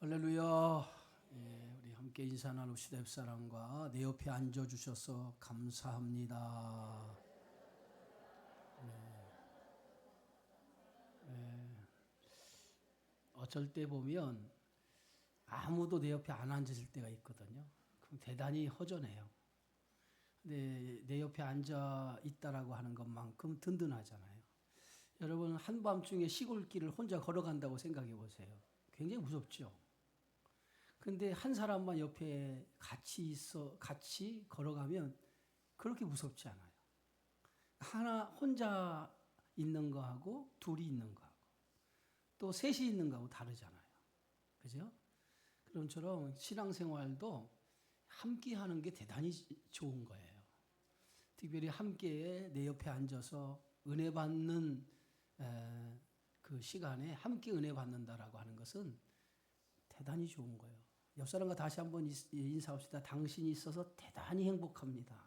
할렐루야. 우리 함께 인사 나눕시다. 옆사람과 내 옆에 앉아주셔서 감사합니다. 어쩔 때 보면 아무도 내 옆에 안 앉으실 때가 있거든요. 그럼 대단히 허전해요. 근데 내 옆에 앉아 있다라고 하는 것만큼 든든하잖아요. 여러분 한밤중에 시골길을 혼자 걸어간다고 생각해 보세요. 굉장히 무섭죠. 근데 한 사람만 옆에 같이 걸어가면 그렇게 무섭지 않아요. 하나 혼자 있는 거하고 둘이 있는 거하고 또 셋이 있는 거하고 다르잖아요. 그죠? 그런 처럼 신앙생활도 함께 하는 게 대단히 좋은 거예요. 특별히 함께 내 옆에 앉아서 은혜 받는 그 시간에 함께 은혜 받는다라고 하는 것은 대단히 좋은 거예요. 옆 사람과 다시 한번 인사합시다. 당신이 있어서 대단히 행복합니다.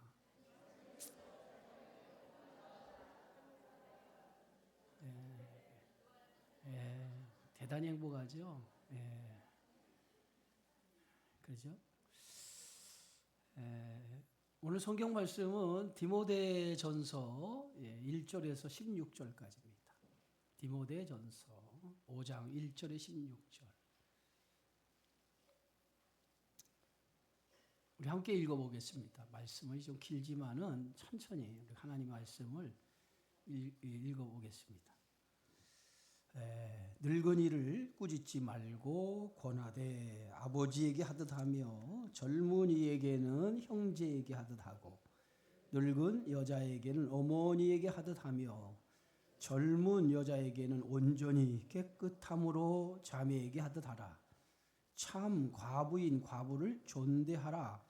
대단히 행복하죠. 그렇죠? 오늘 성경 말씀은 디모데전서 1절에서 16절까지입니다. 디모데전서 5장 1절에 16절. 우리 함께 읽어보겠습니다. 말씀이 좀 길지만은 천천히 우리 하나님 말씀을 읽어보겠습니다. 늙은이를 꾸짖지 말고 권하되 아버지에게 하듯 하며 젊은이에게는 형제에게 하듯 하고 늙은 여자에게는 어머니에게 하듯 하며 젊은 여자에게는 온전히 깨끗함으로 자매에게 하듯 하라. 참 과부인 과부를 존대하라.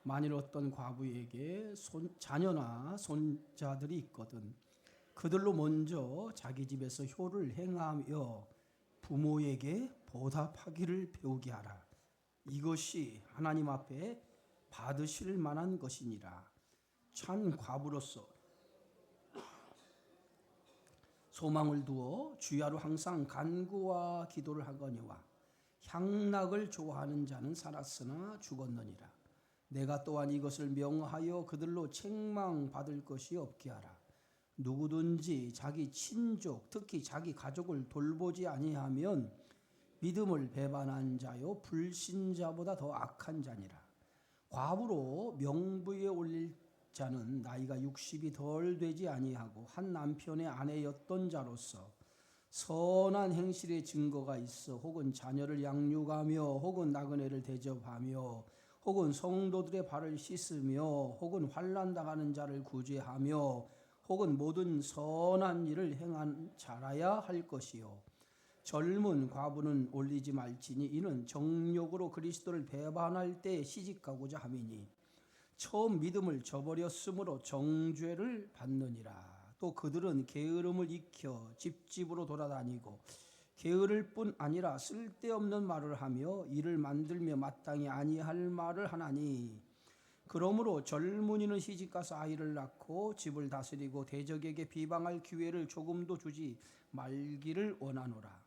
만일 어떤 과부에게 자녀나 손자들이 있거든 그들로 먼저 자기 집에서 효를 행하며 부모에게 보답하기를 배우게 하라. 이것이 하나님 앞에 받으실 만한 것이니라. 참 과부로서 소망을 두어 주야로 항상 간구와 기도를 하거니와 향락을 좋아하는 자는 살았으나 죽었느니라. 내가 또한 이것을 명하여 그들로 책망받을 것이 없게 하라. 누구든지 자기 친족, 특히 자기 가족을 돌보지 아니하면 믿음을 배반한 자요 불신자보다 더 악한 자니라. 과부로 명부에 올릴 자는 나이가 60이 덜 되지 아니하고 한 남편의 아내였던 자로서 선한 행실의 증거가 있어 혹은 자녀를 양육하며 혹은 나그네를 대접하며 혹은 성도들의 발을 씻으며 혹은 환난 당하는 자를 구제하며 혹은 모든 선한 일을 행한 자라야 할 것이요 젊은 과부는 올리지 말지니 이는 정욕으로 그리스도를 배반할 때 시집가고자 함이니 처음 믿음을 저버렸으므로 정죄를 받느니라. 또 그들은 게으름을 익혀 집집으로 돌아다니고 게으를 뿐 아니라 쓸데없는 말을 하며 이를 만들며 마땅히 아니할 말을 하나니 그러므로 젊은이는 시집가서 아이를 낳고 집을 다스리고 대적에게 비방할 기회를 조금도 주지 말기를 원하노라.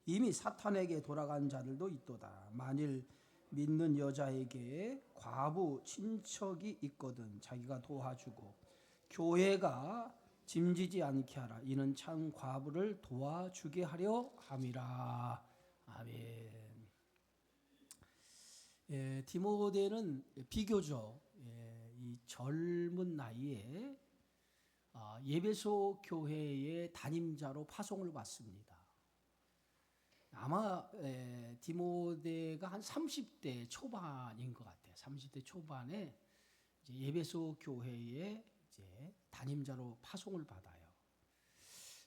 이미 사탄에게 돌아간 자들도 있도다. 만일 믿는 여자에게 과부 친척이 있거든 자기가 도와주고 교회가 짐지지 않게 하라. 이는 참 과부를 도와주게 하려 함이라. 아멘. 디모데는 비교적 이 젊은 나이에 예배소 교회의 담임자로 파송을 받습니다. 아마 디모데가 한 30대 초반인 것 같아요. 30대 초반에 이제 예배소 교회의 이제 담임자로 파송을 받아요.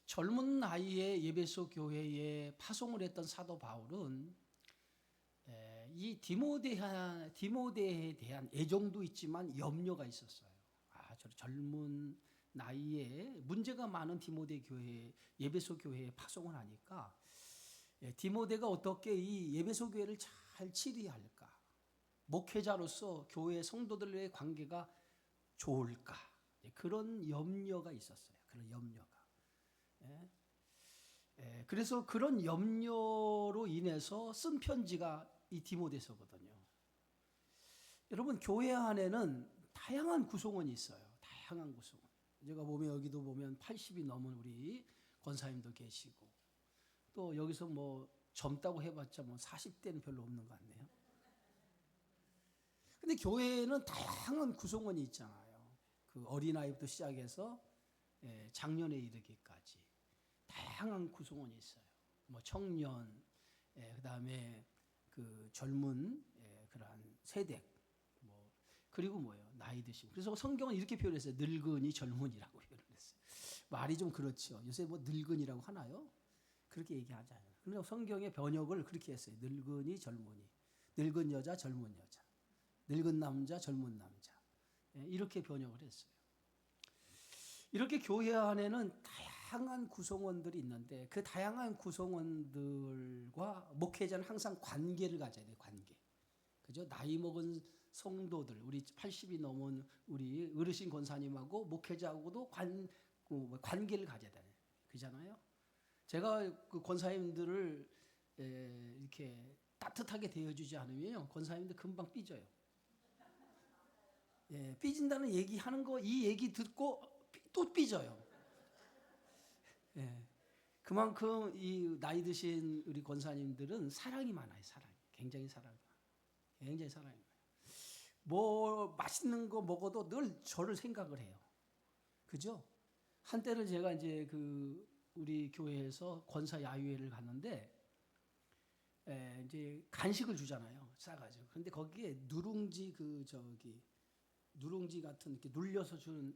젊은 나이에 예배소 교회에 파송을 했던 사도 바울은 이 디모데에 대한 애정도 있지만 염려가 있었어요. 저 젊은 나이에 문제가 많은 디모데 교회, 예배소 교회에 파송을 하니까 디모데가 어떻게 이 예배소 교회를 잘 치리할까? 목회자로서 교회 성도들의 관계가 좋을까? 그런 염려가 있었어요. 그런 염려가. 그래서 그런 염려로 인해서 쓴 편지가 이 디모데서거든요. 여러분, 교회 안에는 다양한 구성원이 있어요. 다양한 구성원. 제가 보면 여기도 보면 80이 넘은 우리 권사님도 계시고, 또 여기서 뭐 젊다고 해봤자 뭐 40대는 별로 없는 것 같네요. 근데 교회에는 다양한 구성원이 있잖아요. 그 어린아이부터 시작해서 장년에 이르기까지 다양한 구성원이 있어요. 뭐 청년, 그다음에 그 젊은 그러한 세대, 뭐 그리고 뭐예요? 나이 드신. 그래서 성경은 이렇게 표현했어요. 늙은이 젊은이라고 표현했어요. 말이 좀 그렇죠. 요새 뭐 늙은이라고 하나요? 그렇게 얘기하지 않아요. 그런데 성경의 번역을 그렇게 했어요. 늙은이 젊은이, 늙은 여자 젊은 여자, 늙은 남자 젊은 남자, 이렇게 번역을 했어요. 이렇게 교회 안에는 다양한 구성원들이 있는데 그 다양한 구성원들과 목회자는 항상 관계를 가져야 돼요. 관계. 그죠? 나이 먹은 성도들, 우리 80이 넘은 우리 어르신 권사님하고 목회자하고도 관계를 가져야 돼요. 그잖아요. 제가 그 권사님들을 이렇게 따뜻하게 대해주지 않으면 권사님들 금방 삐져요. 삐진다는 얘기하는 거, 이 얘기 듣고 또 삐져요. 그만큼 이 나이 드신 우리 권사님들은 사랑이 많아요. 굉장히 사랑이 많아요. 굉장히 사랑이 많아요. 뭐 맛있는 거 먹어도 늘 저를 생각을 해요. 그죠? 한때는 제가 이제 그 우리 교회에서 권사 야유회를 갔는데 이제 간식을 주잖아요. 싸가지고. 그런데 거기에 누룽지 누룽지 같은 이렇게 눌려서 주는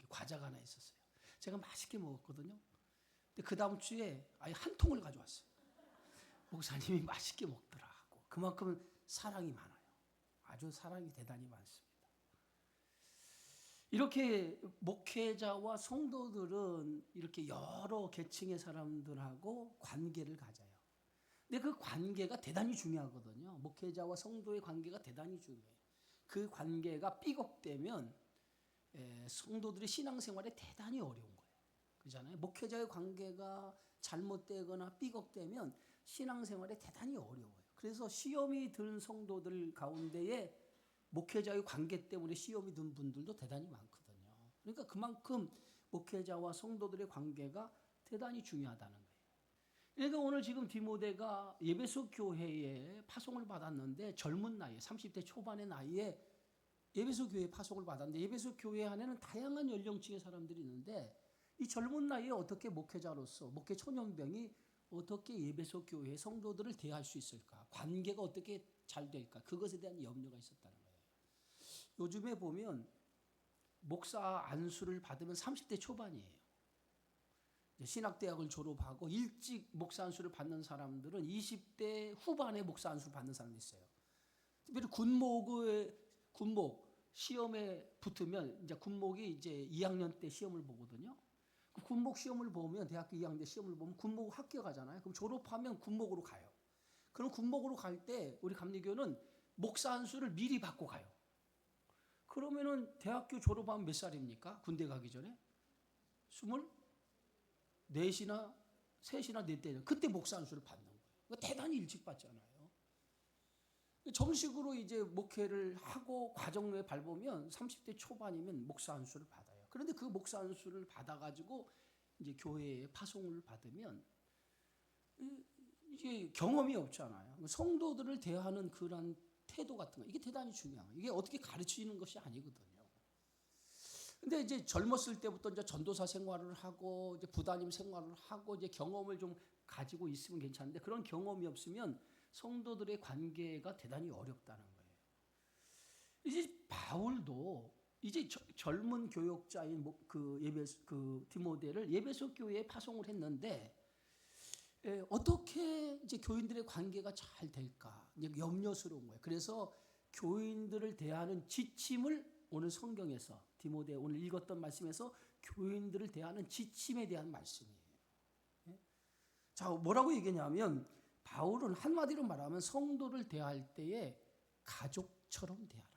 과자가 하나 있었어요. 제가 맛있게 먹었거든요. 근데 그 다음 주에 아예 한 통을 가져왔어요. 목사님이 맛있게 먹더라고. 그만큼 사랑이 많아요. 아주 사랑이 대단히 많습니다. 이렇게 목회자와 성도들은 이렇게 여러 계층의 사람들하고 관계를 가져요. 근데 그 관계가 대단히 중요하거든요. 목회자와 성도의 관계가 대단히 중요해요. 그 관계가 삐걱대면 성도들의 신앙생활에 대단히 어려운 거예요. 그렇잖아요. 목회자의 관계가 잘못되거나 삐걱대면 신앙생활에 대단히 어려워요. 그래서 시험이 든 성도들 가운데에 목회자의 관계 때문에 시험이 든 분들도 대단히 많거든요. 그러니까 그만큼 목회자와 성도들의 관계가 대단히 중요하다는 거예요. 그러니까 오늘 지금 디모데가 에베소 교회에 파송을 받았는데 젊은 나이에 30대 초반의 나이에 에베소 교회에 파송을 받았는데 에베소 교회 안에는 다양한 연령층의 사람들이 있는데 이 젊은 나이에 어떻게 목회자로서 목회 초년병이 어떻게 에베소 교회 성도들을 대할 수 있을까? 관계가 어떻게 잘 될까? 그것에 대한 염려가 있었다는 거예요. 요즘에 보면 목사 안수를 받으면 30대 초반이에요. 신학대학을 졸업하고 일찍 목사 안수를 받는 사람들은 20대 후반에 목사 안수를 받는 사람이 있어요. 특별히 군목 시험에 붙으면 이제 군목이 이제 2학년 때 시험을 보거든요. 그 군목 시험을 보면 대학교 2학년 때 시험을 보면 군목 합격하잖아요. 그럼 졸업하면 군목으로 가요. 그럼 군목으로 갈 때 우리 감리교는 목사 안수를 미리 받고 가요. 그러면은 대학교 졸업하면 몇 살입니까? 군대 가기 전에 24시나 3시나 4때 그때 목사 안수를 받는 거예요. 그러니까 대단히 일찍 받잖아요. 정식으로 이제 목회를 하고 과정에 밟으면 30대 초반이면 목사 안수를 받아요. 그런데 그 목사 안수를 받아가지고 이제 교회에 파송을 받으면 이게 경험이 없잖아요. 성도들을 대하는 그런 태도 같은 거 이게 대단히 중요해요. 이게 어떻게 가르치는 것이 아니거든요. 근데 이제 젊었을 때부터 이제 전도사 생활을 하고 이제 부다님 생활을 하고 이제 경험을 좀 가지고 있으면 괜찮은데 그런 경험이 없으면 성도들의 관계가 대단히 어렵다는 거예요. 이제 바울도 이제 젊은 교역자인 그 디모데를 에베소 교회에 파송을 했는데 어떻게 이제 교인들의 관계가 잘 될까 이제 염려스러운 거예요. 그래서 교인들을 대하는 지침을 오늘 성경에서 디모데 오늘 읽었던 말씀에서 교인들을 대하는 지침에 대한 말씀이에요. 자, 뭐라고 얘기냐면 바울은 한마디로 말하면 성도를 대할 때에 가족처럼 대하라.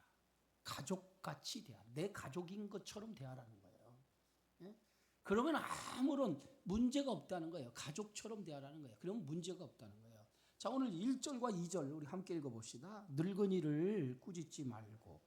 가족같이 대하라. 내 가족인 것처럼 대하라는 거예요. 그러면 아무런 문제가 없다는 거예요. 가족처럼 대하라는 거예요. 그러면 문제가 없다는 거예요. 자, 오늘 1절과 2절 우리 함께 읽어봅시다. 늙은이를 꾸짖지 말고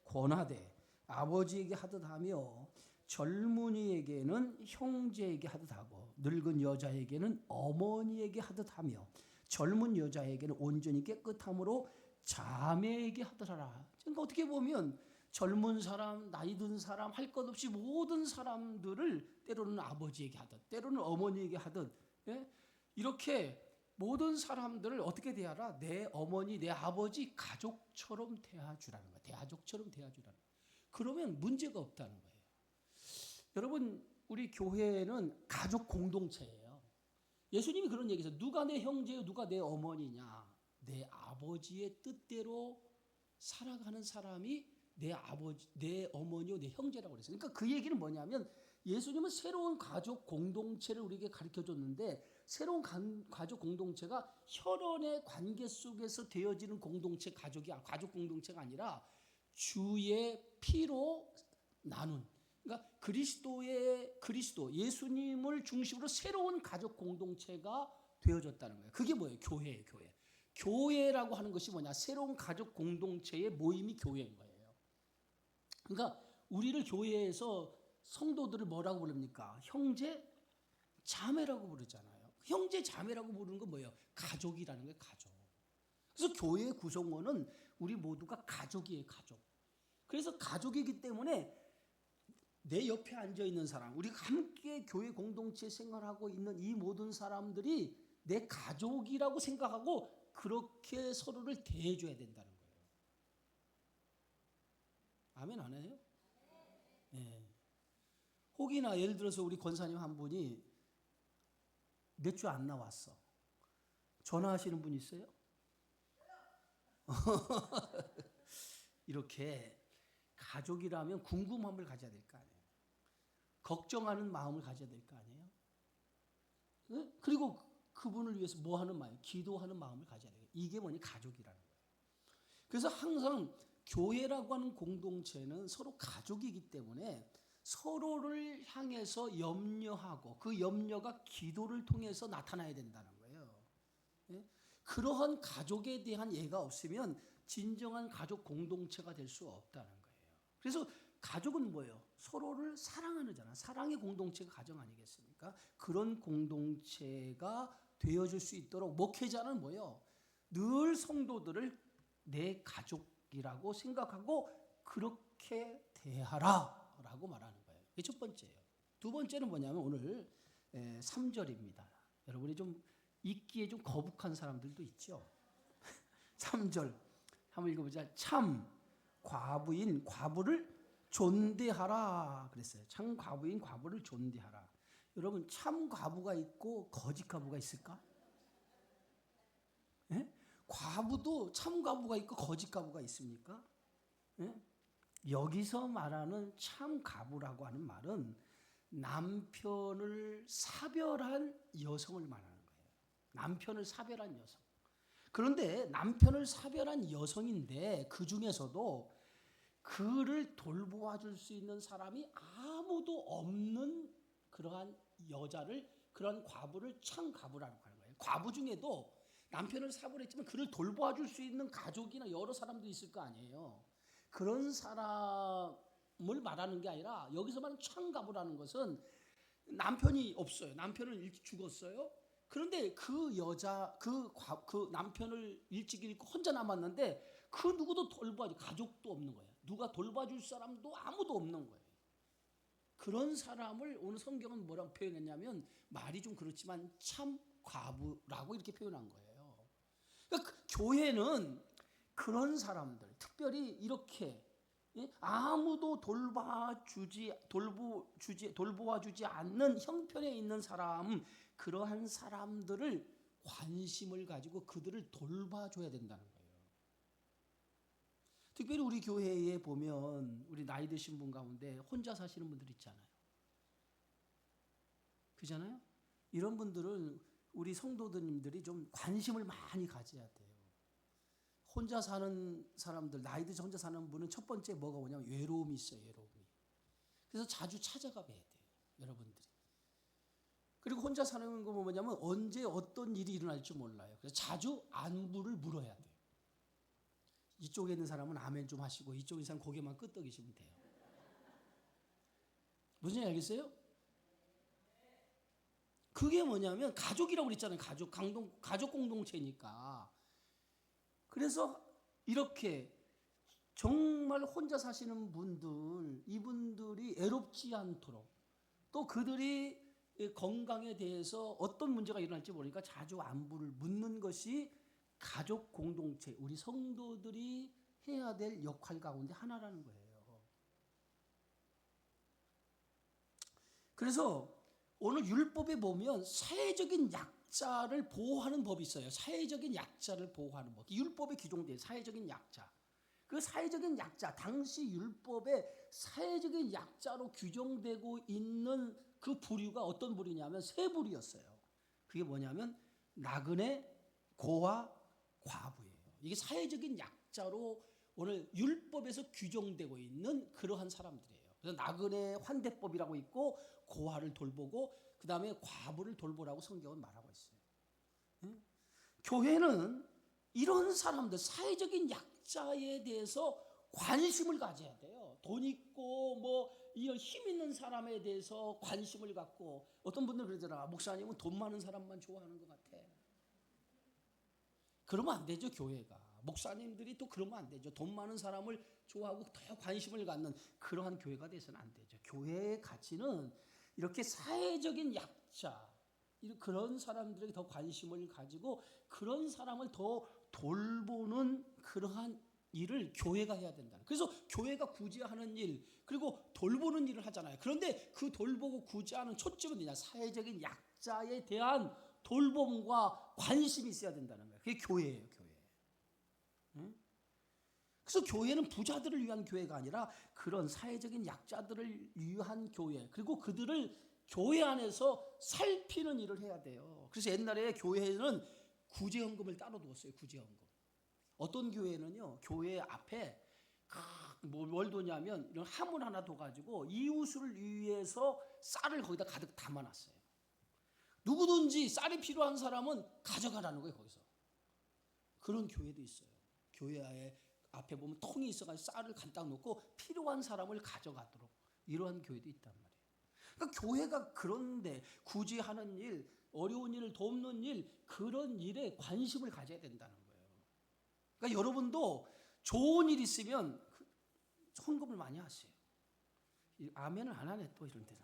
권하되 아버지에게 하듯 하며 젊은이에게는 형제에게 하듯 하고 늙은 여자에게는 어머니에게 하듯 하며 젊은 여자에게는 온전히 깨끗함으로 자매에게 하듯 하라. 그러니까 어떻게 보면 젊은 사람, 나이 든 사람, 할 것 없이 모든 사람들을 때로는 아버지에게 하듯, 때로는 어머니에게 하듯, 예? 이렇게 모든 사람들을 어떻게 대하라? 내 어머니, 내 아버지, 가족처럼 대해주라는 거예요. 대가족처럼 대해주라는 거예요. 그러면 문제가 없다는 거예요. 여러분, 우리 교회는 가족 공동체예요. 예수님이 그런 얘기했어요. 누가 내 형제요, 누가 내 어머니냐? 내 아버지의 뜻대로 살아가는 사람이 내 아버지, 내 어머니요, 내 형제라고 그랬어요. 그러니까 그 얘기는 뭐냐면 예수님은 새로운 가족 공동체를 우리에게 가르쳐 줬는데 새로운 가족 공동체가 혈연의 관계 속에서 되어지는 공동체 가족 공동체가 아니라 주의 피로 나눈, 그러니까 그리스도 예수님을 중심으로 새로운 가족 공동체가 되어졌다는 거예요. 그게 뭐예요? 교회예요, 교회. 교회라고 하는 것이 뭐냐? 새로운 가족 공동체의 모임이 교회인 거예요. 그러니까 우리를 교회에서 성도들을 뭐라고 부릅니까? 형제, 자매라고 부르잖아요. 형제, 자매라고 부르는 건 뭐예요? 가족이라는 거예요, 가족. 그래서 교회의 구성원은 우리 모두가 가족이에요, 가족. 그래서 가족이기 때문에 내 옆에 앉아 있는 사람, 우리가 함께 교회 공동체 생활하고 있는 이 모든 사람들이 내 가족이라고 생각하고 그렇게 서로를 대해줘야 된다는 거예요. 아멘 안 해요? 네. 혹이나 예를 들어서 우리 권사님 한 분이 몇 주 안 나왔어. 전화하시는 분 있어요? 이렇게 가족이라면 궁금함을 가져야 될 거 아니에요. 걱정하는 마음을 가져야 될 거 아니에요. 네? 그리고 그분을 위해서 뭐 하는 마음? 기도하는 마음을 가져야 돼요. 이게 뭐니? 가족이라는 거예요. 그래서 항상 교회라고 하는 공동체는 서로 가족이기 때문에 서로를 향해서 염려하고 그 염려가 기도를 통해서 나타나야 된다는 거예요. 예? 그러한 가족에 대한 예가 없으면 진정한 가족 공동체가 될 수 없다는 거예요. 그래서 가족은 뭐예요? 서로를 사랑하는 자나 사랑의 공동체가 가정 아니겠습니까? 그런 공동체가 되어줄 수 있도록 목회자는 뭐예요? 늘 성도들을 내 가족이라고 생각하고 그렇게 대하라라고 말하는 거예요. 이게 첫 번째예요. 두 번째는 뭐냐면 오늘 3절입니다. 여러분이 좀 읽기에 좀 거북한 사람들도 있죠. 3절 한번 읽어보자. 참 과부인 과부를 존대하라 그랬어요. 참 과부인 과부를 존대하라. 여러분 참 과부가 있고 거짓 과부가 있을까? 예? 과부도 참 과부가 있고 거짓 과부가 있습니까? 예? 여기서 말하는 참 과부라고 하는 말은 남편을 사별한 여성을 말하는 거예요. 남편을 사별한 여성. 그런데 남편을 사별한 여성인데 그 중에서도 그를 돌보아 줄 수 있는 사람이 아무도 없는 그러한 여자를, 그러한 과부를 참 과부라고 하는 거예요. 과부 중에도 남편을 사별했지만 그를 돌보아 줄 수 있는 가족이나 여러 사람도 있을 거 아니에요. 그런 사람을 말하는 게 아니라 여기서 말하는 참 과부라는 것은 남편이 없어요. 남편은 일찍 죽었어요. 그런데 그 여자, 그 남편을 일찍 잃고 혼자 남았는데 그 누구도 돌봐줄 가족도 없는 거예요. 누가 돌봐줄 사람도 아무도 없는 거예요. 그런 사람을 오늘 성경은 뭐라고 표현했냐면 말이 좀 그렇지만 참 과부라고 이렇게 표현한 거예요. 그러니까 교회는 그런 사람들, 특별히 이렇게 아무도 돌보아주지 않는 형편에 있는 사람, 그러한 사람들을 관심을 가지고 그들을 돌봐줘야 된다는 거예요. 특별히 우리 교회에 보면 우리 나이 드신 분 가운데 혼자 사시는 분들 있잖아요. 그잖아요? 이런 분들은 우리 성도들님들이 좀 관심을 많이 가져야 돼요. 혼자 사는 사람들, 나이 드셔 혼자 사는 분은 첫 번째 뭐가 오냐면 외로움이 있어요, 외로움이. 그래서 자주 찾아가 봐야 돼요. 여러분들이. 그리고 혼자 사는 거 뭐냐면 언제 어떤 일이 일어날지 몰라요. 그래서 자주 안부를 물어야 돼요. 이쪽에 있는 사람은 아멘 좀 하시고 이쪽에 있는 사람 고개만 끄덕이시면 돼요. 무슨 얘기 알겠어요? 그게 뭐냐면 가족이라고 그랬잖아요. 가족 공동체니까. 그래서 이렇게 정말 혼자 사시는 분들, 이분들이 애롭지 않도록 또 그들이 건강에 대해서 어떤 문제가 일어날지 모르니까 자주 안부를 묻는 것이 가족 공동체, 우리 성도들이 해야 될 역할 가운데 하나라는 거예요. 그래서 오늘 율법에 보면 사회적인 약자를 보호하는 법이 있어요. 사회적인 약자를 보호하는 법. 율법에 규정된 사회적인 약자. 그 사회적인 약자, 당시 율법에 사회적인 약자로 규정되고 있는 그 부류가 어떤 부류냐면 세 부류였어요. 그게 뭐냐면 나그네, 고아, 과부예요. 이게 사회적인 약자로 오늘 율법에서 규정되고 있는 그러한 사람들이에요. 그래서 나그네 환대법이라고 있고 고아를 돌보고 그 다음에 과부를 돌보라고 성경은 말하고 있어요. 응? 교회는 이런 사람들, 사회적인 약자에 대해서 관심을 가져야 돼요. 돈 있고 이런 힘 있는 사람에 대해서 관심을 갖고 어떤 분들 그러더라. 목사님은 돈 많은 사람만 좋아하는 것 같아. 그러면 안 되죠, 교회가. 목사님들이 또 그러면 안 되죠. 돈 많은 사람을 좋아하고 더 관심을 갖는 그러한 교회가 돼서는 안 되죠. 교회의 가치는 이렇게 사회적인 약자, 그런 사람들에게 더 관심을 가지고 그런 사람을 더 돌보는 그러한 일을 교회가 해야 된다. 그래서 교회가 구제하는 일 그리고 돌보는 일을 하잖아요. 그런데 그 돌보고 구제하는 초점은 뭐냐? 사회적인 약자에 대한 돌봄과 관심이 있어야 된다는 거예요. 그게 교회예요, 교회. 응? 그래서 교회는 부자들을 위한 교회가 아니라 그런 사회적인 약자들을 위한 교회, 그리고 그들을 교회 안에서 살피는 일을 해야 돼요. 그래서 옛날에 교회에는 구제헌금을 따로 두었어요. 구제헌금. 어떤 교회는요, 교회 앞에 뭘 두냐면 이런 화물 하나 둬가지고 이웃을 위해서 쌀을 거기다 가득 담아놨어요. 누구든지 쌀이 필요한 사람은 가져가라는 거예요, 거기서. 그런 교회도 있어요. 교회 앞에 보면 통이 있어가지고 쌀을 갖다 놓고 필요한 사람을 가져가도록 이러한 교회도 있단 말이에요. 그러니까 교회가 그런데 구제하는 일, 어려운 일을 돕는 일, 그런 일에 관심을 가져야 된다는 거예요. 그러니까 여러분도 좋은 일 있으면 헌금을 많이 하세요. 아멘을 안 하네 또 이런 데는.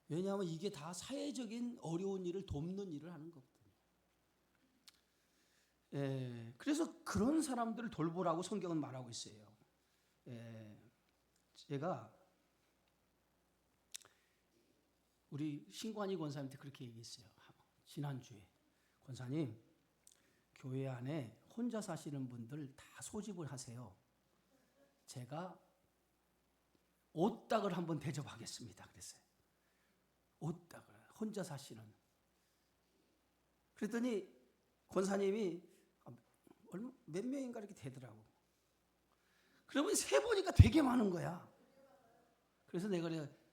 왜냐하면 이게 다 사회적인 어려운 일을 돕는 일을 하는 거거든요. 그래서 그런 사람들을 돌보라고 성경은 말하고 있어요. 제가 우리 신관희 권사님한테 그렇게 얘기했어요. 지난주에 권사님, 교회 안에 혼자 사시는 분들 다 소집을 하세요. 제가 옷닭을 한번 대접하겠습니다. 그랬어요. 옷닭을 혼자 사시는. 그랬더니 권사님이 몇 명인가 이렇게 되더라고. 그러면 세보니까 되게 많은 거야. 그래서 내가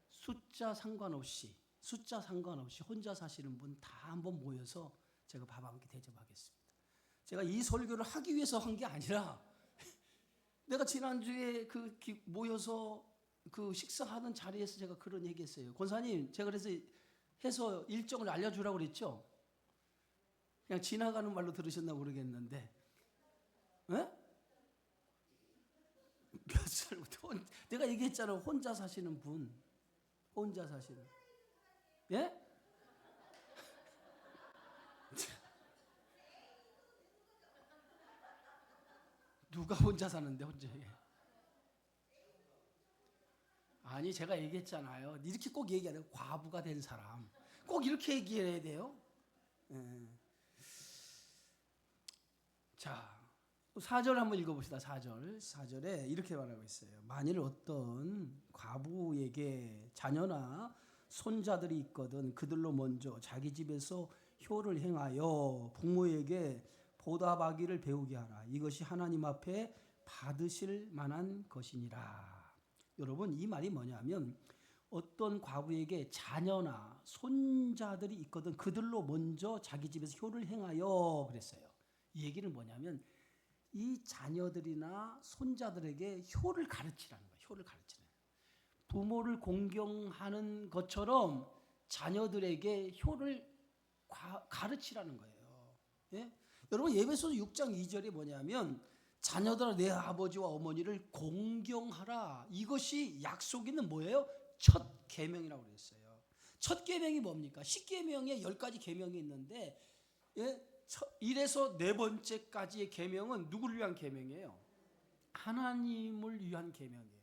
숫자 상관없이 혼자 사시는 분 다 한번 모여서 제가 밥 한 끼 대접하겠습니다. 제가 이 설교를 하기 위해서 한 게 아니라 내가 지난주에 모여서 그 식사하는 자리에서 제가 그런 얘기했어요. 권사님, 제가 그래서 해서 일정을 알려주라고 그랬죠. 그냥 지나가는 말로 들으셨나 모르겠는데, 몇 살부터 내가 얘기했잖아. 혼자 사시는 분, 혼자 사시는, 예? 누가 혼자 사는데 혼자 해? 아니 제가 얘기했잖아요. 이렇게 꼭 얘기해야 돼요. 과부가 된 사람 꼭 이렇게 얘기해야 돼요. 자, 4절 한번 읽어봅시다. 4절에 이렇게 말하고 있어요. 만일 어떤 과부에게 자녀나 손자들이 있거든 그들로 먼저 자기 집에서 효를 행하여 부모에게 보답하기를 배우게 하라. 이것이 하나님 앞에 받으실 만한 것이니라. 여러분, 이 말이 뭐냐면 어떤 과부에게 자녀나 손자들이 있거든 그들로 먼저 자기 집에서 효를 행하여 그랬어요. 이 얘기는 뭐냐면 이 자녀들이나 손자들에게 효를 가르치라는 거예요. 효를 가르치는 거예요. 부모를 공경하는 것처럼 자녀들에게 효를 가르치라는 거예요. 예? 여러분 에베소서 6장 2절이 뭐냐면 자녀들아 내 아버지와 어머니를 공경하라. 이것이 약속 있는 뭐예요? 첫 계명이라고 그랬어요. 첫 계명이 뭡니까? 10계명에 10가지 계명이 있는데 1에서 4번째까지의 계명은 누구를 위한 계명이에요? 하나님을 위한 계명이에요.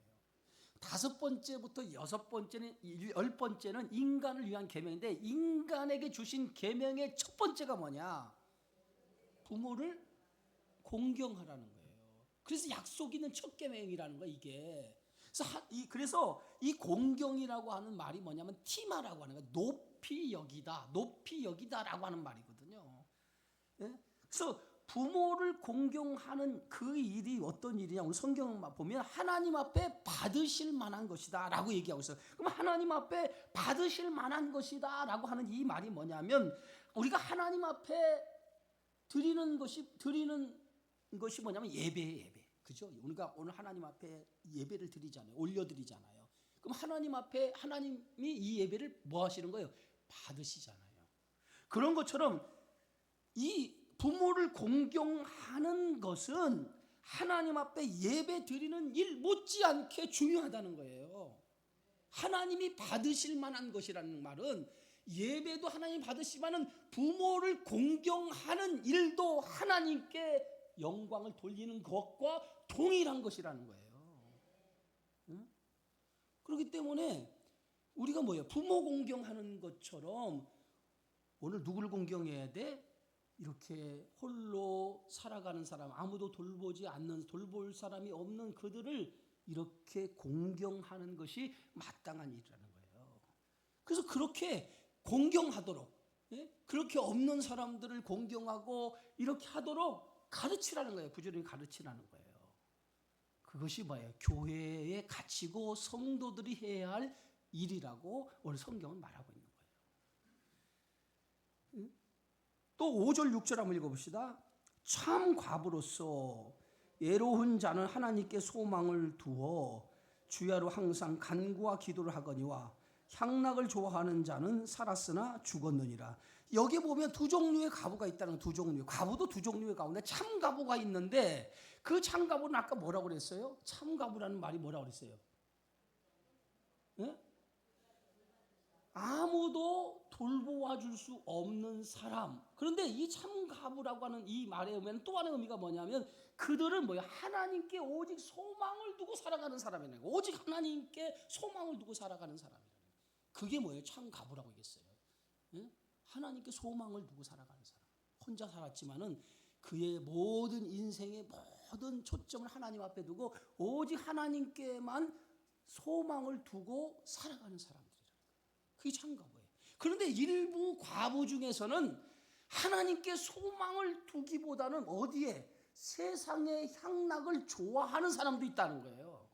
5번째부터 6번째는 10번째는 인간을 위한 계명인데 인간에게 주신 계명의 첫 번째가 뭐냐? 부모를 공경하라는 거예요. 그래서 약속 있는 첫 계명이라는 거예요, 이게. 그래서 이 공경이라고 하는 말이 뭐냐면 티마라고 하는 거예요. 높이 여기다, 높이 여기다라고 하는 말이거든요. 예? 그래서 부모를 공경하는 그 일이 어떤 일이냐? 우리 성경 보면 하나님 앞에 받으실 만한 것이다 라고 얘기하고 있어요. 그럼 하나님 앞에 받으실 만한 것이다 라고 하는 이 말이 뭐냐면 우리가 하나님 앞에 드리는 것이 뭐냐면 예배예요, 예배. 그죠? 우리가 오늘 하나님 앞에 예배를 드리잖아요. 올려드리잖아요. 그럼 하나님 앞에 하나님이 이 예배를 뭐 하시는 거예요? 받으시잖아요. 그런 것처럼 이 부모를 공경하는 것은 하나님 앞에 예배 드리는 일 못지않게 중요하다는 거예요. 하나님이 받으실 만한 것이라는 말은 예배도 하나님 받으시지만 부모를 공경하는 일도 하나님께 영광을 돌리는 것과 동일한 것이라는 거예요. 응? 그렇기 때문에 우리가 뭐예요? 부모 공경하는 것처럼 오늘 누구를 공경해야 돼? 이렇게 홀로 살아가는 사람, 아무도 돌볼 사람이 없는 그들을 이렇게 공경하는 것이 마땅한 일이라는 거예요. 그래서 그렇게 공경하도록, 그렇게 없는 사람들을 공경하고 이렇게 하도록 가르치라는 거예요. 부지런히 가르치라는 거예요. 그것이 뭐예요? 교회의 가치고 성도들이 해야 할 일이라고 오늘 성경은 말하고 있는 거예요. 또 5절 6절 한번 읽어봅시다. 참 과부로서 애로운 자는 하나님께 소망을 두어 주야로 항상 간구와 기도를 하거니와 향락을 좋아하는 자는 살았으나 죽었느니라. 여기 보면 두 종류의 과부가 있다는 두 종류. 과부도 두 종류의 가운데 참 과부가 있는데 그 참 과부는 아까 뭐라고 그랬어요? 참 과부라는 말이 뭐라고 그랬어요? 네? 아무도 돌보아 줄 수 없는 사람. 그런데 이 참가부라고 하는 이 말의 의미는 또 하나의 의미가 뭐냐면 그들은 뭐야? 하나님께 오직 소망을 두고 살아가는 사람이라는 거예요. 오직 하나님께 소망을 두고 살아가는 사람이라는 거예요. 그게 뭐예요? 참가부라고 얘기했어요. 예? 하나님께 소망을 두고 살아가는 사람. 혼자 살았지만은 그의 모든 인생의 모든 초점을 하나님 앞에 두고 오직 하나님께만 소망을 두고 살아가는 사람들. 그게 참과부예요. 그런데 일부 과부 중에서는 하나님께 소망을 두기보다는 어디에? 세상의 향락을 좋아하는 사람도 있다는 거예요.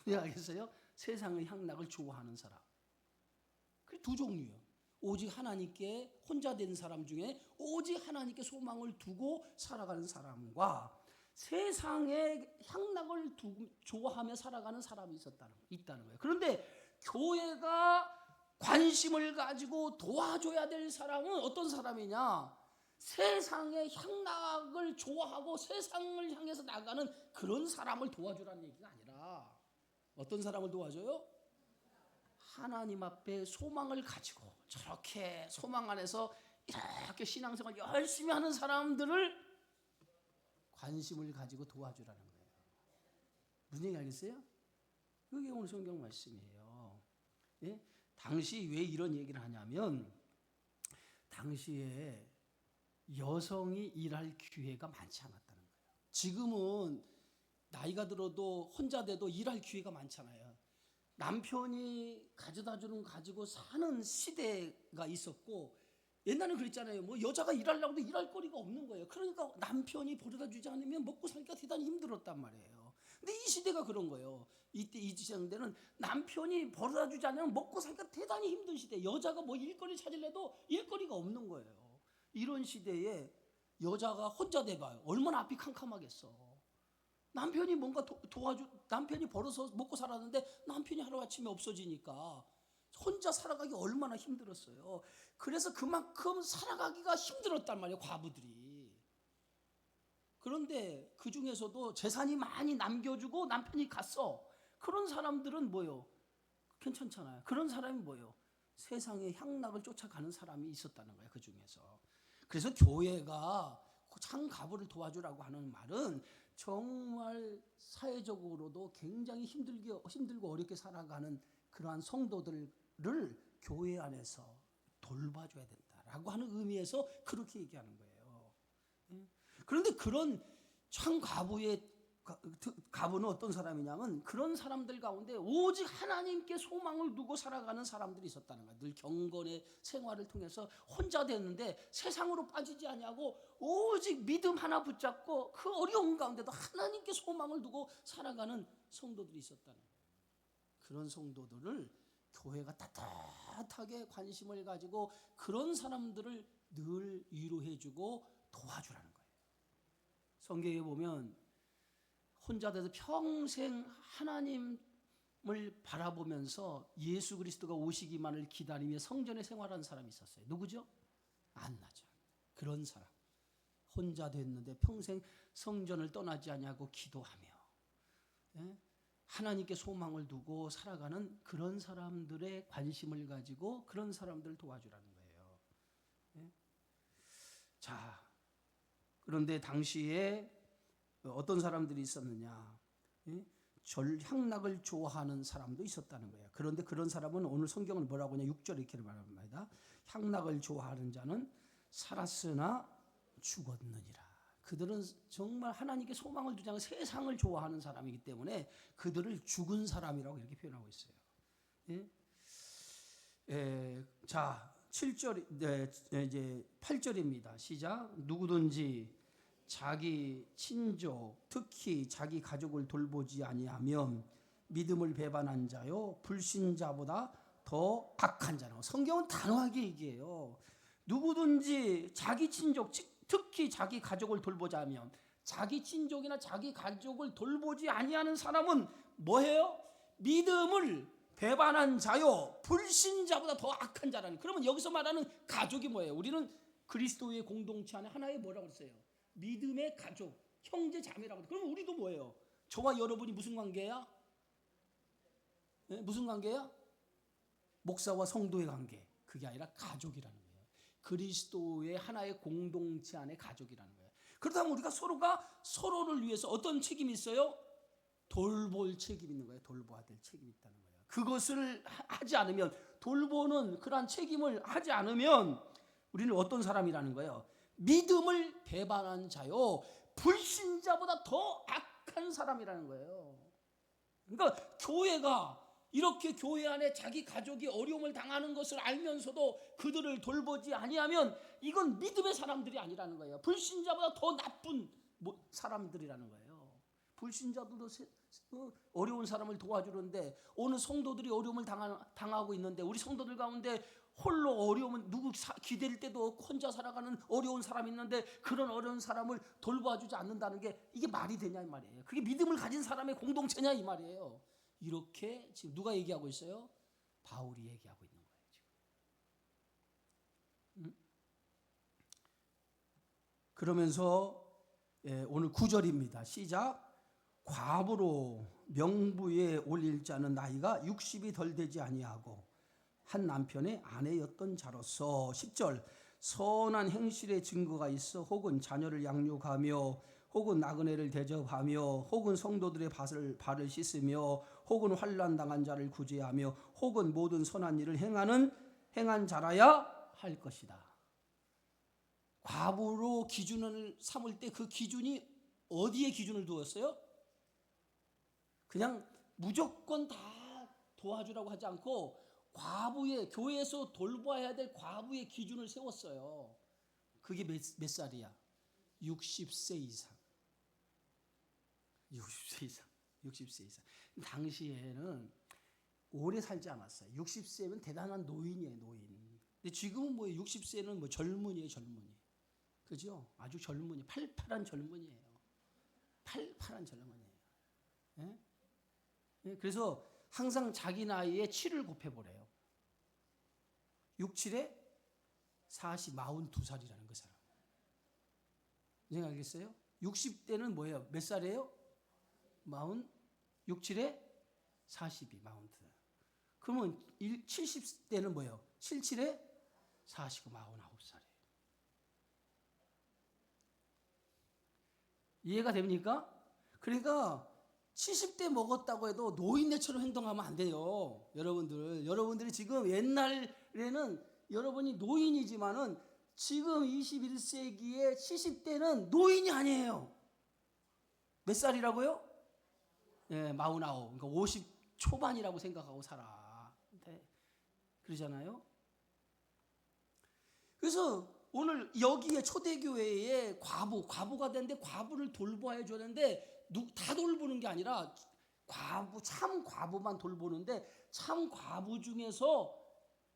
알겠어요? 세상의 향락을 좋아하는 사람. 그 두 종류예요. 오직 하나님께 혼자 된 사람 중에 오직 하나님께 소망을 두고 살아가는 사람과 세상의 향락을 좋아하며 살아가는 사람이 있다는 거예요. 그런데 교회가 관심을 가지고 도와줘야 될 사람은 어떤 사람이냐? 세상의 향락을 좋아하고 세상을 향해서 나가는 그런 사람을 도와주라는 얘기가 아니라 어떤 사람을 도와줘요? 하나님 앞에 소망을 가지고 저렇게 소망 안에서 이렇게 신앙생활 열심히 하는 사람들을 관심을 가지고 도와주라는 거예요. 무슨 얘기 알겠어요? 그게 오늘 성경 말씀이에요. 예? 당시 왜 이런 얘기를 하냐면 당시에 여성이 일할 기회가 많지 않았다는 거예요. 지금은 나이가 들어도 혼자 돼도 일할 기회가 많잖아요. 남편이 가져다 주는 가지고 사는 시대가 있었고 옛날에는 그랬잖아요. 뭐 여자가 일하려고 해도 일할 거리가 없는 거예요. 그러니까 남편이 벌어다 주지 않으면 먹고 살기가 대단히 힘들었단 말이에요. 근데 이 시대가 그런 거예요. 이때 이 시대는 남편이 벌어다 주지 않으면 먹고 살기가 대단히 힘든 시대. 여자가 뭐 일거리 찾으려도 일거리가 없는 거예요. 이런 시대에 여자가 혼자 돼봐요. 얼마나 앞이 캄캄하겠어. 남편이 뭔가 남편이 벌어서 먹고 살았는데 남편이 하루아침에 없어지니까 혼자 살아가기 얼마나 힘들었어요. 그래서 그만큼 살아가기가 힘들었단 말이에요, 과부들이. 그런데 그 중에서도 재산이 많이 남겨주고 남편이 갔어. 그런 사람들은 뭐요? 괜찮잖아요. 그런 사람이 뭐요? 세상의 향락을 쫓아가는 사람이 있었다는 거예요, 그 중에서. 그래서 교회가 창가부를 도와주라고 하는 말은 정말 사회적으로도 굉장히 힘들고 어렵게 살아가는 그러한 성도들을 교회 안에서 돌봐줘야 된다라고 하는 의미에서 그렇게 얘기하는 거예요. 그런데 그런 가부는 어떤 사람이냐면 그런 사람들 가운데 오직 하나님께 소망을 두고 살아가는 사람들이 있었다는 거예요. 늘 경건의 생활을 통해서 혼자 됐는데 세상으로 빠지지 아니하고 오직 믿음 하나 붙잡고 그 어려운 가운데도 하나님께 소망을 두고 살아가는 성도들이 있었다는 거예요. 그런 성도들을 교회가 따뜻하게 관심을 가지고 그런 사람들을 늘 위로해주고 도와주라는 거예요. 성경에 보면 혼자 돼서 평생 하나님을 바라보면서 예수 그리스도가 오시기만을 기다리며 성전에 생활하는 사람이 있었어요. 누구죠? 안나죠. 그런 사람. 혼자 됐는데 평생 성전을 떠나지 않냐고 기도하며 하나님께 소망을 두고 살아가는 그런 사람들의 관심을 가지고 그런 사람들을 도와주라는 거예요. 자, 그런데 당시에 어떤 사람들이 있었느냐? 향락을 좋아하는 사람도 있었다는 거예요. 그런데 그런 사람은 오늘 성경은 뭐라고 하냐? 6절에 이렇게 말합니다. 향락을 좋아하는 자는 살았으나 죽었느니라. 그들은 정말 하나님께 소망을 두지 않고 세상을 좋아하는 사람이기 때문에 그들을 죽은 사람이라고 이렇게 표현하고 있어요. 자, 7절, 이제 8절입니다. 시작. 누구든지 자기 친족, 특히 자기 가족을 돌보지 아니하면 믿음을 배반한 자요, 불신자보다 더 악한 자라고. 성경은 단호하게 얘기해요. 누구든지 자기 친족, 특히 자기 가족을 돌보자 하면 자기 친족이나 자기 가족을 돌보지 아니하는 사람은 뭐예요? 믿음을 배반한 자요, 불신자보다 더 악한 자라는. 그러면 여기서 말하는 가족이 뭐예요? 우리는 그리스도의 공동체 안에 하나의 뭐라고 했어요? 믿음의 가족, 형제 자매라고. 그러면 우리도 뭐예요? 저와 여러분이 무슨 관계야? 무슨 관계야? 목사와 성도의 관계. 그게 아니라 가족이라는 거예요. 그리스도의 하나의 공동체 안에 가족이라는 거예요. 그렇다면 우리가 서로가 서로를 위해서 어떤 책임이 있어요? 돌볼 책임이 있는 거예요. 돌봐야 될 책임이 있다는 거예요. 그것을 하지 않으면, 돌보는 그러한 책임을 하지 않으면 우리는 어떤 사람이라는 거예요? 믿음을 배반한 자요, 불신자보다 더 악한 사람이라는 거예요. 그러니까 교회가 이렇게 교회 안에 자기 가족이 어려움을 당하는 것을 알면서도 그들을 돌보지 아니하면 이건 믿음의 사람들이 아니라는 거예요. 불신자보다 더 나쁜 사람들이라는 거예요. 불신자들도 어려운 사람을 도와주는데, 오늘 성도들이 어려움을 당하고 있는데 우리 성도들 가운데 홀로 어려움은 누구 기댈 때도 없고 혼자 살아가는 어려운 사람이 있는데 그런 어려운 사람을 돌봐주지 않는다는 게 이게 말이 되냐 이 말이에요. 그게 믿음을 가진 사람의 공동체냐 이 말이에요. 이렇게 지금 누가 얘기하고 있어요? 바울이 얘기하고 있는 거예요. 지금. 그러면서 오늘 9절입니다. 시작. 과부로 명부에 올릴 자는 나이가 60이 덜 되지 아니하고 한 남편의 아내였던 자로서. 10절. 선한 행실의 증거가 있어 혹은 자녀를 양육하며 혹은 나그네를 대접하며 혹은 성도들의 발을 씻으며 혹은 환난 당한 자를 구제하며 혹은 모든 선한 일을 행한 자라야 할 것이다. 과부로 기준을 삼을 때 그 기준이 어디에 기준을 두었어요? 그냥 무조건 다 도와주라고 하지 않고 교회에서 돌봐야 될 과부의 기준을 세웠어요. 그게 몇 살이야? 60세 이상. 60세 이상. 60세 이상. 당시에는 오래 살지 않았어요. 60세면 대단한 노인이에요, 노인. 근데 지금은 뭐 60세는 뭐 젊은이에요, 젊은이. 그죠? 아주 젊은이, 팔팔한 젊은이에요. 팔팔한 젊은이에요. 예? 예? 그래서 항상 자기 나이에 7을 곱해보래요. 6, 7에 42살이라는 그 사람. 이제 알겠어요? 60대는 뭐예요? 몇 살이에요? 6, 7에 42, 42. 그러면 70대는 뭐예요? 7, 7에 49, 49살이에요. 이해가 됩니까? 그러니까 70대 먹었다고 해도 노인네처럼 행동하면 안 돼요. 여러분들이 지금 옛날에는 여러분이 노인이지만은 지금 21세기의 70대는 노인이 아니에요. 몇 살이라고요? 예, 49. 그러니까 50 초반이라고 생각하고 살아. 네. 그러잖아요. 그래서 오늘 여기에 초대교회에 과부가 되는데 과부를 돌보아야 되는데 다 돌보는 게 아니라 참 과부만 돌보는데 참 과부 중에서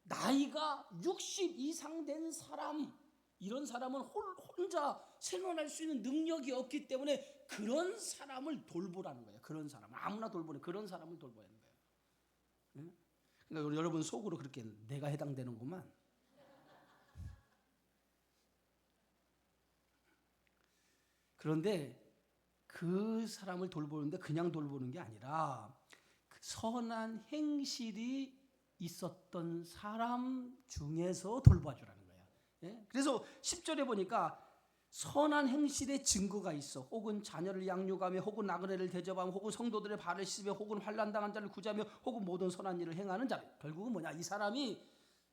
나이가 60 이상 된 사람, 이런 사람은 혼자 생활할 수 있는 능력이 없기 때문에 그런 사람을 돌보라는 거예요. 그런 사람, 아무나 돌보는 그런 사람을 돌봐야 하는 거예요. 응? 그러니까 여러분 속으로 그렇게 내가 해당되는구만. 그런데 그 사람을 돌보는데 그냥 돌보는 게 아니라 그 선한 행실이 있었던 사람 중에서 돌봐주라는 거예요. 예? 그래서 10절에 보니까 선한 행실의 증거가 있어. 혹은 자녀를 양육하며, 혹은 나그네를 대접하며, 혹은 성도들의 발을 씻으며, 혹은 환난당한 자를 구제하며, 혹은 모든 선한 일을 행하는 자. 결국은 뭐냐? 이 사람이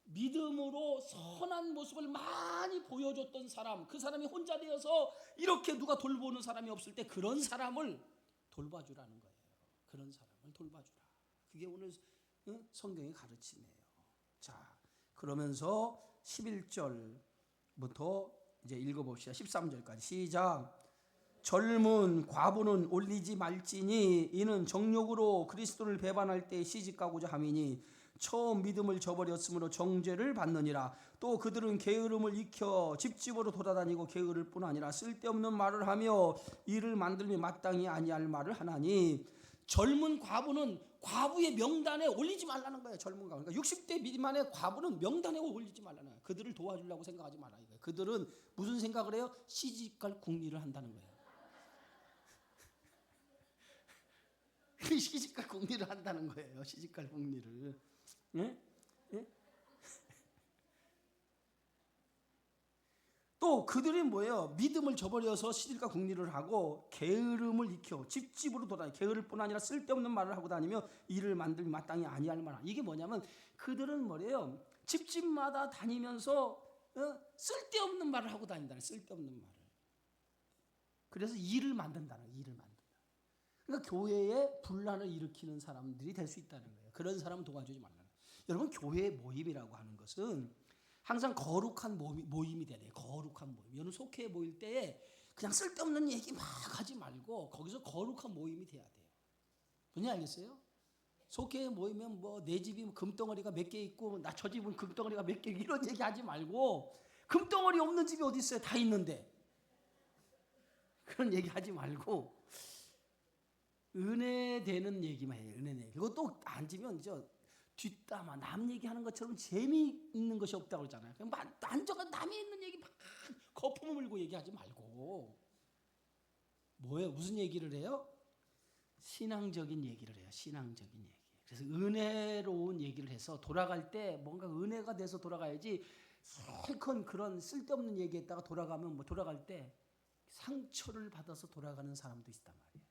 믿음으로 선한 모습을 많이 보여줬던 사람, 그 사람이 혼자 되어서 이렇게 누가 돌보는 사람이 없을 때 그런 사람을 돌봐주라는 거예요. 그런 사람을 돌봐주라. 그게 오늘 성경의 가르침이에요. 자, 그러면서 11절부터 이제 읽어봅시다. 13절까지 시작. 젊은 과부는 올리지 말지니 이는 정욕으로 그리스도를 배반할 때 시집가고자 함이니 처음 믿음을 저버렸으므로 정죄를 받느니라. 또 그들은 게으름을 익혀 집집으로 돌아다니고 게으를 뿐 아니라 쓸데없는 말을 하며 이를 만들며 마땅히 아니할 말을 하나니. 젊은 과부는 과부의 명단에 올리지 말라는 거예요. 젊은 과부. 그러니까 60대 미만의 과부는 명단에 올리지 말라는 거예요. 그들을 도와주려고 생각하지 말라 이거예요. 그들은 무슨 생각을 해요? 시집갈 궁리를 한다는 거예요. 시집갈 궁리를 한다는 거예요. 시집갈 궁리를. 예? 예? 또 그들이 뭐예요? 믿음을 저버려서 시집갈 궁리를 하고 게으름을 익혀 집집으로 돌아다니 게으를 뿐 아니라 쓸데없는 말을 하고 다니며 일을 만들며 마땅히 아니할 만한. 이게 뭐냐면 그들은 뭐래요? 집집마다 다니면서 쓸데없는 말을 하고 다닌다는. 쓸데없는 말을. 그래서 일을 만든다는. 일을 만든다. 그러니까 교회에 분란을 일으키는 사람들이 될 수 있다는 거예요. 그런 사람은 도와주지 말라는 거예요. 여러분, 교회 모임이라고 하는 것은 항상 거룩한 모임이 돼야 돼요. 거룩한 모임. 여러분 속회 모일 때에 그냥 쓸데없는 얘기 막 하지 말고 거기서 거룩한 모임이 돼야 돼요. 뭔지 알겠어요? 속회에 모이면 뭐 내 집이 금덩어리가 몇 개 있고 나 저 집은 금덩어리가 몇 개 이런 얘기 하지 말고 금덩어리 없는 집이 어디 있어요? 다 있는데. 그런 얘기 하지 말고 은혜 되는 얘기만 해요. 은혜 되는. 그리고 또 앉으면 뒷담화 남 얘기하는 것처럼 재미있는 것이 없다고 그러잖아요. 앉아가 남이 있는 얘기 막 거품을 물고 얘기하지 말고 뭐예요? 무슨 얘기를 해요? 신앙적인 얘기를 해요. 신앙적인 얘기. 그래서 은혜로운 얘기를 해서 돌아갈 때 뭔가 은혜가 돼서 돌아가야지 실컷 그런 쓸데없는 얘기했다가 돌아가면 뭐 돌아갈 때 상처를 받아서 돌아가는 사람도 있단 말이에요.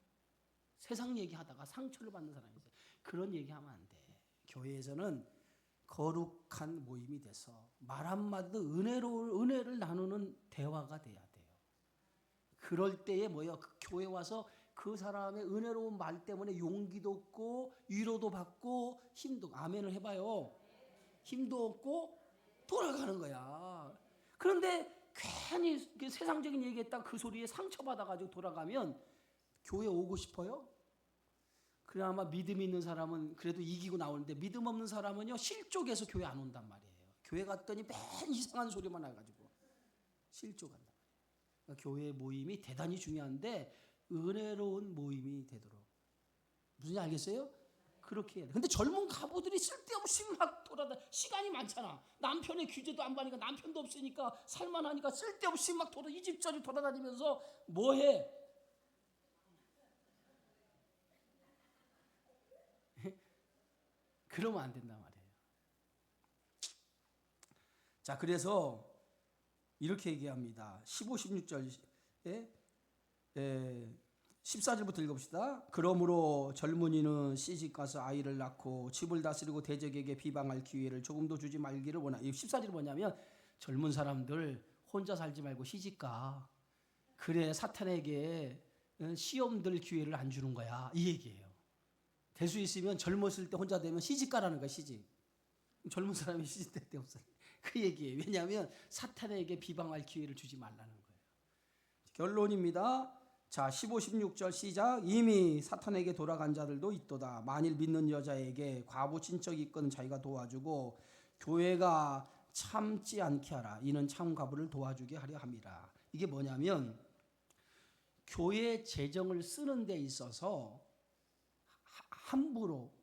세상 얘기하다가 상처를 받는 사람이 있어요. 그런 얘기하면 안 돼. 교회에서는 거룩한 모임이 돼서 말 한마디도 은혜를 나누는 대화가 돼야 돼요. 그럴 때에 뭐예요? 그 교회 와서 그 사람의 은혜로운 말 때문에 용기도 얻고 위로도 받고 힘도, 아멘을 해봐요. 힘도 얻고 돌아가는 거야. 그런데 괜히 세상적인 얘기했다가 그 소리에 상처받아가지고 돌아가면 교회 오고 싶어요? 그나마 믿음 있는 사람은 그래도 이기고 나오는데 믿음 없는 사람은요 실족해서 교회 안 온단 말이에요. 교회 갔더니 맨 이상한 소리만 해가지고 실족한다. 그러니까 교회 모임이 대단히 중요한데 은혜로운 모임이 되도록 무슨 일 알겠어요? 그렇게 해야 돼. 근데 젊은 가부들이 쓸데없이 막 시간이 많잖아. 남편의 규제도 안 받으니까 남편도 없으니까 살만하니까 쓸데없이 막 이 집저집 돌아다니면서 뭐해? 그러면 안 된단 말이에요. 자, 그래서 이렇게 얘기합니다. 15, 16절에 14절부터 읽읍시다. 그러므로 젊은이는 시집가서 아이를 낳고 집을 다스리고 대적에게 비방할 기회를 조금도 주지 말기를 원하다. 14절이 뭐냐면 젊은 사람들 혼자 살지 말고 시집가. 그래 사탄에게 시험 들 기회를 안 주는 거야. 이 얘기예요. 될 수 있으면 젊었을 때 혼자 되면 시집가라는 거야. 시집. 젊은 사람이 시집될 때 없어요. 그 얘기예요. 왜냐하면 사탄에게 비방할 기회를 주지 말라는 거예요. 결론입니다. 자, 15, 16절 시작. 이미 사탄에게 돌아간 자들도 있도다. 만일 믿는 여자에게 과부 친척이 있거든 자기가 도와주고 교회가 참지 않게 하라. 이는 참 과부를 도와주게 하려 함이라. 이게 뭐냐면 교회 재정을 쓰는 데 있어서 함부로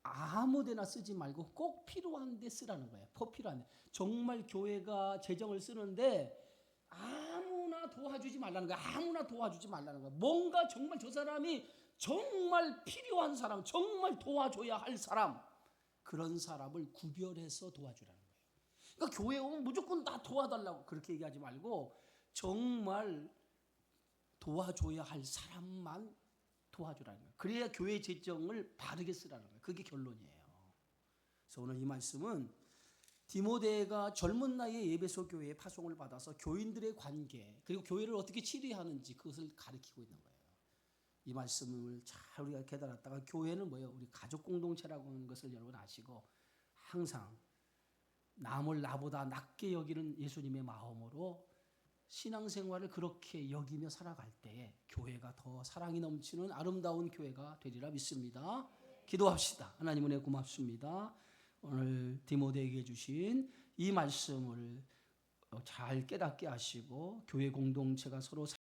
아무데나 쓰지 말고 꼭 필요한 데 쓰라는 거예요. 꼭 필요한 데. 정말 교회가 재정을 쓰는데 아무나 도와주지 말라는 거야. 아무나 도와주지 말라는 거야. 뭔가 정말 저 사람이 정말 필요한 사람, 정말 도와줘야 할 사람, 그런 사람을 구별해서 도와주라는 거예요. 그러니까 교회 오면 무조건 다 도와달라고 그렇게 얘기하지 말고 정말 도와줘야 할 사람만 도와주라는 거예요. 그래야 교회 재정을 바르게 쓰라는 거예요. 그게 결론이에요. 그래서 오늘 이 말씀은 디모데가 젊은 나이에 에베소 교회에 파송을 받아서 교인들의 관계 그리고 교회를 어떻게 치료하는지 그것을 가르치고 있는 거예요. 이 말씀을 잘 우리가 깨달았다가 교회는 뭐예요? 우리 가족 공동체라고 하는 것을 여러분 아시고 항상 남을 나보다 낮게 여기는 예수님의 마음으로 신앙생활을 그렇게 여기며 살아갈 때에 교회가 더 사랑이 넘치는 아름다운 교회가 되리라 믿습니다. 기도합시다. 하나님 은혜 고맙습니다. 오늘 디모데에게 주신 이 말씀을 잘 깨닫게 하시고 교회 공동체가 서로